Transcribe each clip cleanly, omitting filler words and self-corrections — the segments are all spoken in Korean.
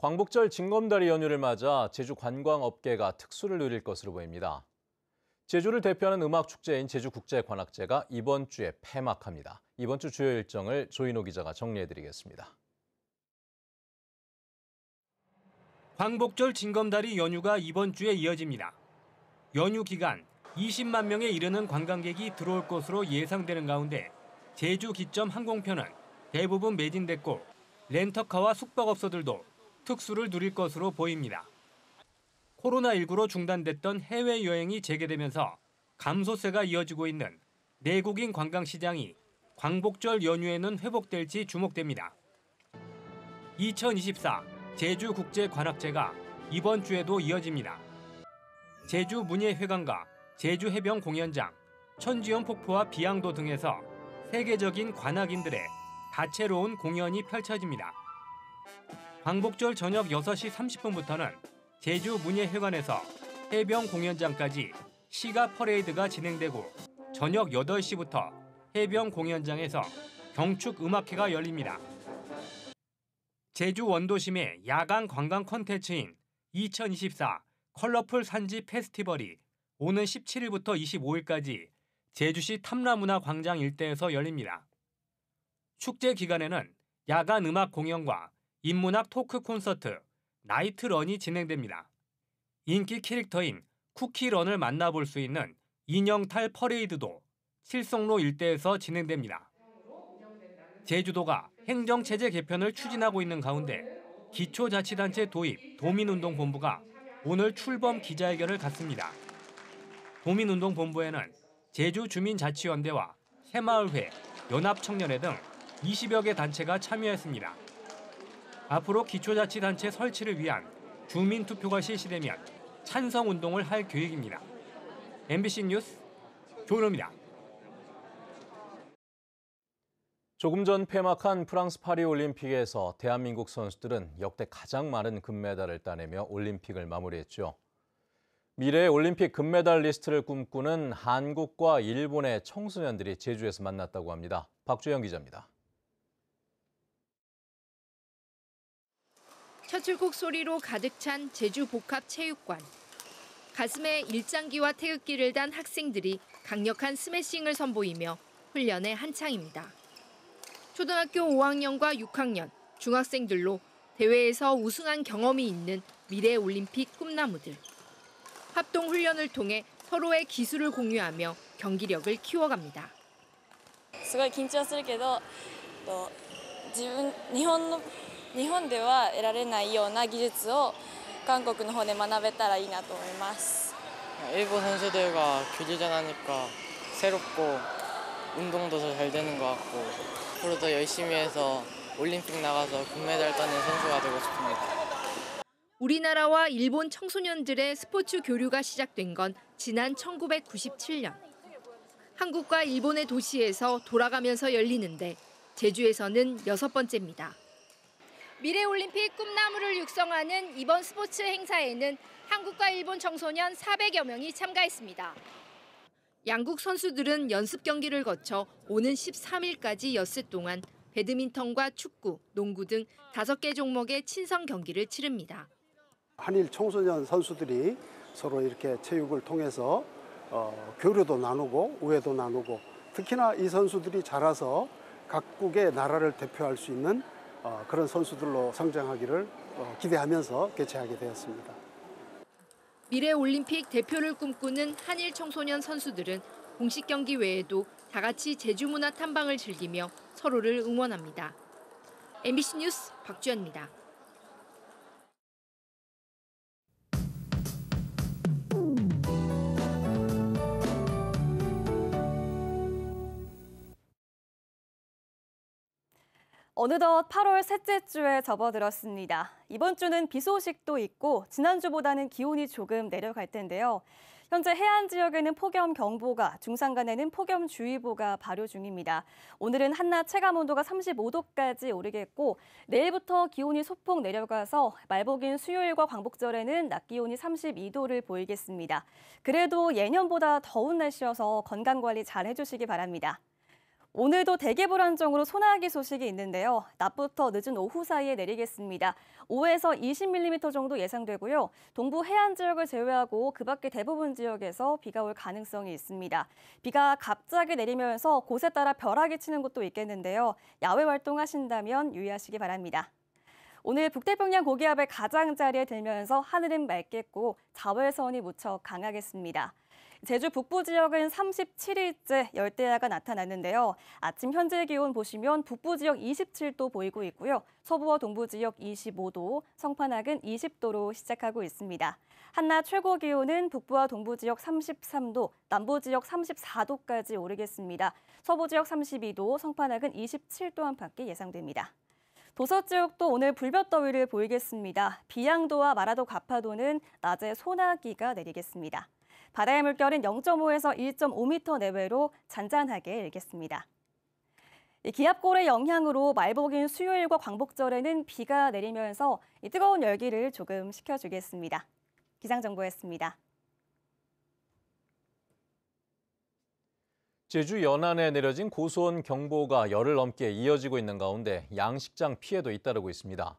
광복절 징검다리 연휴를 맞아 제주 관광업계가 특수를 누릴 것으로 보입니다. 제주를 대표하는 음악축제인 제주국제관악제가 이번 주에 폐막합니다. 이번 주 주요 일정을 조인호 기자가 정리해드리겠습니다. 광복절 징검다리 연휴가 이번 주에 이어집니다. 연휴 기간 20만 명에 이르는 관광객이 들어올 것으로 예상되는 가운데 제주 기점 항공편은 대부분 매진됐고 렌터카와 숙박업소들도 특수를 누릴 것으로 보입니다. 코로나19로 중단됐던 해외여행이 재개되면서 감소세가 이어지고 있는 내국인 관광시장이 광복절 연휴에는 회복될지 주목됩니다. 2024 제주국제관악제가 이번 주에도 이어집니다. 제주문예회관과 제주해병공연장, 천지연 폭포와 비양도 등에서 세계적인 관악인들의 다채로운 공연이 펼쳐집니다. 광복절 저녁 6시 30분부터는 제주문예회관에서 해병공연장까지 시가 퍼레이드가 진행되고 저녁 8시부터 해병공연장에서 경축음악회가 열립니다. 제주 원도심의 야간 관광 콘텐츠인 2024 컬러풀 산지 페스티벌이 오는 17일부터 25일까지 제주시 탐라문화광장 일대에서 열립니다. 축제 기간에는 야간 음악 공연과 인문학 토크 콘서트, 나이트런이 진행됩니다. 인기 캐릭터인 쿠키런을 만나볼 수 있는 인형탈 퍼레이드도 칠성로 일대에서 진행됩니다. 제주도가 행정체제 개편을 추진하고 있는 가운데 기초자치단체 도입 도민운동본부가 오늘 출범 기자회견을 갖습니다. 도민운동본부에는 제주주민자치연대와 새마을회, 연합청년회 등 20여 개 단체가 참여했습니다. 앞으로 기초자치단체 설치를 위한 주민투표가 실시되면 찬성운동을 할 계획입니다. MBC 뉴스 조은호입니다. 조금 전 폐막한 프랑스 파리올림픽에서 대한민국 선수들은 역대 가장 많은 금메달을 따내며 올림픽을 마무리했죠. 미래의 올림픽 금메달 리스트를 꿈꾸는 한국과 일본의 청소년들이 제주에서 만났다고 합니다. 박주영 기자입니다. 셔틀콕 소리로 가득 찬 제주 복합체육관. 가슴에 일장기와 태극기를 단 학생들이 강력한 스매싱을 선보이며 훈련에 한창입니다. 초등학교 5학년과 6학년, 중학생들로 대회에서 우승한 경험이 있는 미래 올림픽 꿈나무들. 합동 훈련을 통해 서로의 기술을 공유하며 경기력을 키워갑니다. すごい緊張するけど、日本では得られないような技術を韓国の方で学べたらいいなと思います. 일본 선수들과 교류전 하니까 새롭고 운동도 더 잘 되는 것 같고 앞으로 더 열심히 해서 올림픽 나가서 금메달 따는 선수가 되고 싶습니다. 우리나라와 일본 청소년들의 스포츠 교류가 시작된 건 지난 1997년. 한국과 일본의 도시에서 돌아가면서 열리는데 제주에서는 6번째입니다. 미래올림픽 꿈나무를 육성하는 이번 스포츠 행사에는 한국과 일본 청소년 400여 명이 참가했습니다. 양국 선수들은 연습 경기를 거쳐 오는 13일까지 엿새 동안 배드민턴과 축구, 농구 등 5개 종목의 친선 경기를 치릅니다. 한일 청소년 선수들이 서로 이렇게 체육을 통해서 교류도 나누고 우애도 나누고 특히나 이 선수들이 자라서 각국의 나라를 대표할 수 있는 그런 선수들로 성장하기를 기대하면서 개최하게 되었습니다. 미래올림픽 대표를 꿈꾸는 한일 청소년 선수들은 공식 경기 외에도 다 같이 제주문화 탐방을 즐기며 서로를 응원합니다. MBC 뉴스 박주연입니다. 어느덧 8월 셋째 주에 접어들었습니다. 이번 주는 비 소식도 있고 지난주보다는 기온이 조금 내려갈 텐데요. 현재 해안 지역에는 폭염경보가, 중산간에는 폭염주의보가 발효 중입니다. 오늘은 한낮 체감온도가 35도까지 오르겠고 내일부터 기온이 소폭 내려가서 말복인 수요일과 광복절에는 낮 기온이 32도를 보이겠습니다. 그래도 예년보다 더운 날씨여서 건강관리 잘 해주시기 바랍니다. 오늘도 대기 불안정으로 소나기 소식이 있는데요. 낮부터 늦은 오후 사이에 내리겠습니다. 5에서 20mm 정도 예상되고요. 동부 해안 지역을 제외하고 그 밖의 대부분 지역에서 비가 올 가능성이 있습니다. 비가 갑자기 내리면서 곳에 따라 벼락이 치는 곳도 있겠는데요. 야외 활동하신다면 유의하시기 바랍니다. 오늘 북태평양 고기압의 가장자리에 들면서 하늘은 맑겠고 자외선이 무척 강하겠습니다. 제주 북부 지역은 37일째 열대야가 나타났는데요. 아침 현재 기온 보시면 북부 지역 27도 보이고 있고요. 서부와 동부 지역 25도, 성판악은 20도로 시작하고 있습니다. 한낮 최고 기온은 북부와 동부 지역 33도, 남부 지역 34도까지 오르겠습니다. 서부 지역 32도, 성판악은 27도 안팎이 예상됩니다. 도서 지역도 오늘 불볕더위를 보이겠습니다. 비양도와 마라도 가파도는 낮에 소나기가 내리겠습니다. 바다의 물결은 0.5에서 1.5m 내외로 잔잔하게 일겠습니다. 기압골의 영향으로 말복인 수요일과 광복절에는 비가 내리면서 뜨거운 열기를 조금 식혀주겠습니다. 기상정보였습니다. 제주 연안에 내려진 고수온 경보가 열흘 넘게 이어지고 있는 가운데 양식장 피해도 잇따르고 있습니다.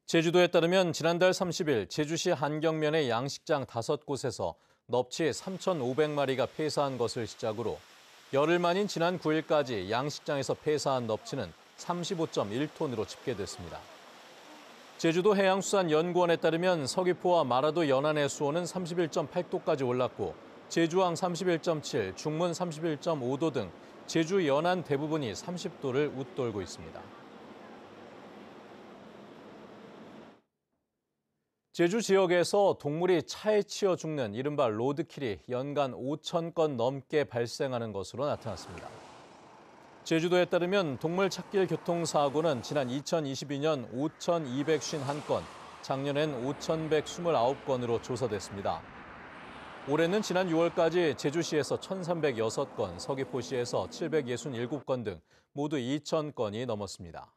제주도에 따르면 지난달 30일 제주시 한경면의 양식장 5곳에서 넙치 3,500마리가 폐사한 것을 시작으로 열흘 만인 지난 9일까지 양식장에서 폐사한 넙치는 35.1톤으로 집계됐습니다. 제주도 해양수산연구원에 따르면 서귀포와 마라도 연안의 수온은 31.8도까지 올랐고 제주항 31.7, 중문 31.5도 등 제주 연안 대부분이 30도를 웃돌고 있습니다. 제주 지역에서 동물이 차에 치여 죽는 이른바 로드킬이 연간 5,000건 넘게 발생하는 것으로 나타났습니다. 제주도에 따르면 동물 찻길 교통사고는 지난 2022년 5,251건, 작년엔 5,129건으로 조사됐습니다. 올해는 지난 6월까지 제주시에서 1,306건, 서귀포시에서 767건 등 모두 2,000건이 넘었습니다.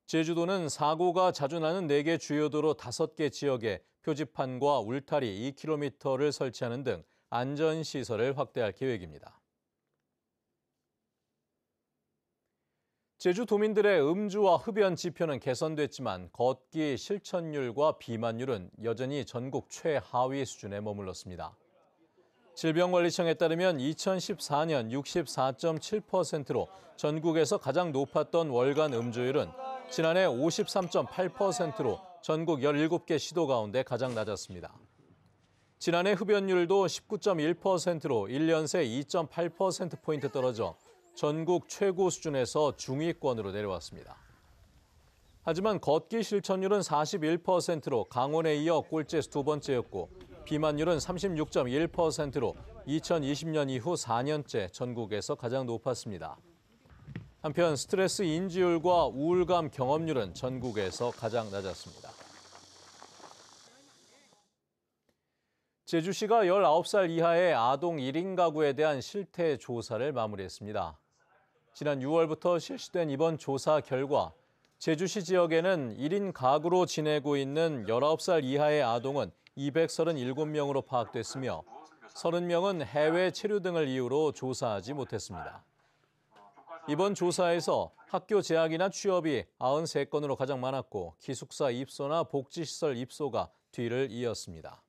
제주도는 사고가 자주 나는 4개 주요 도로 5개 지역에 표지판과 울타리 2km를 설치하는 등 안전시설을 확대할 계획입니다. 제주도민들의 음주와 흡연 지표는 개선됐지만 걷기 실천율과 비만율은 여전히 전국 최하위 수준에 머물렀습니다. 질병관리청에 따르면 2014년 64.7%로 전국에서 가장 높았던 월간 음주율은 지난해 53.8%로 전국 17개 시도 가운데 가장 낮았습니다. 지난해 흡연율도 19.1%로 1년 새 2.8%포인트 떨어져 전국 최고 수준에서 중위권으로 내려왔습니다. 하지만 걷기 실천율은 41%로 강원에 이어 꼴찌에서 두 번째였고 비만율은 36.1%로 2020년 이후 4년째 전국에서 가장 높았습니다. 한편 스트레스 인지율과 우울감 경험률은 전국에서 가장 낮았습니다. 제주시가 19살 이하의 아동 1인 가구에 대한 실태 조사를 마무리했습니다. 지난 6월부터 실시된 이번 조사 결과 제주시 지역에는 1인 가구로 지내고 있는 19살 이하의 아동은 237명으로 파악됐으며 30명은 해외 체류 등을 이유로 조사하지 못했습니다. 이번 조사에서 학교 재학이나 취업이 93건으로 가장 많았고 기숙사 입소나 복지시설 입소가 뒤를 이었습니다.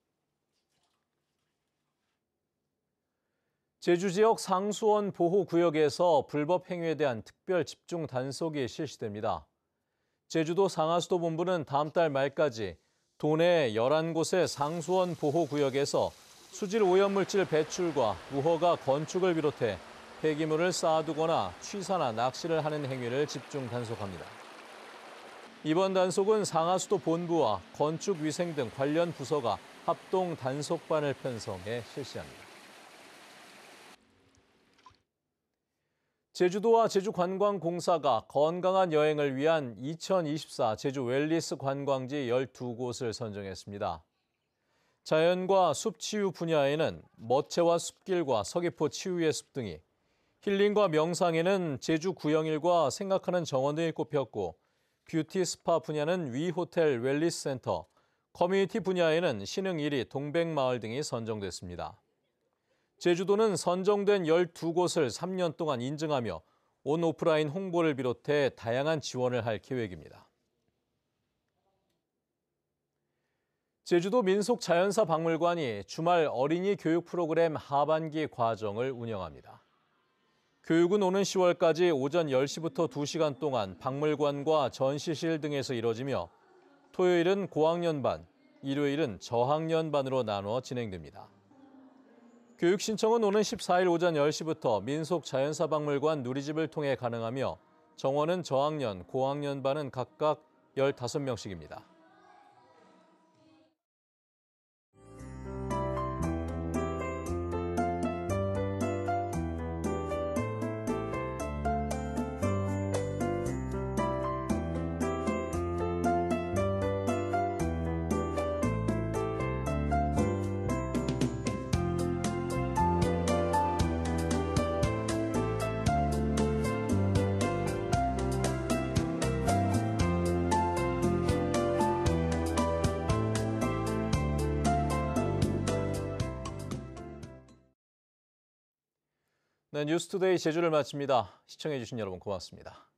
제주 지역 상수원 보호구역에서 불법 행위에 대한 특별 집중 단속이 실시됩니다. 제주도 상하수도 본부는 다음 달 말까지 도내 11곳의 상수원 보호구역에서 수질 오염물질 배출과 무허가 건축을 비롯해 폐기물을 쌓아두거나 취사나 낚시를 하는 행위를 집중 단속합니다. 이번 단속은 상하수도 본부와 건축위생 등 관련 부서가 합동 단속반을 편성해 실시합니다. 제주도와 제주관광공사가 건강한 여행을 위한 2024 제주 웰니스 관광지 12곳을 선정했습니다. 자연과 숲 치유 분야에는 멋채와 숲길과 서귀포 치유의 숲 등이, 힐링과 명상에는 제주 구영일과 생각하는 정원 등이 꼽혔고 뷰티 스파 분야는 위호텔 웰니스 센터, 커뮤니티 분야에는 신흥 1위 동백마을 등이 선정됐습니다. 제주도는 선정된 12곳을 3년 동안 인증하며 온 오프라인 홍보를 비롯해 다양한 지원을 할 계획입니다. 제주도 민속자연사박물관이 주말 어린이 교육 프로그램 하반기 과정을 운영합니다. 교육은 오는 10월까지 오전 10시부터 2시간 동안 박물관과 전시실 등에서 이뤄지며 토요일은 고학년반, 일요일은 저학년반으로 나누어 진행됩니다. 교육 신청은 오는 14일 오전 10시부터 민속자연사박물관 누리집을 통해 가능하며 정원은 저학년, 고학년반은 각각 15명씩입니다. 네, 뉴스투데이 제주를 마칩니다. 시청해주신 여러분 고맙습니다.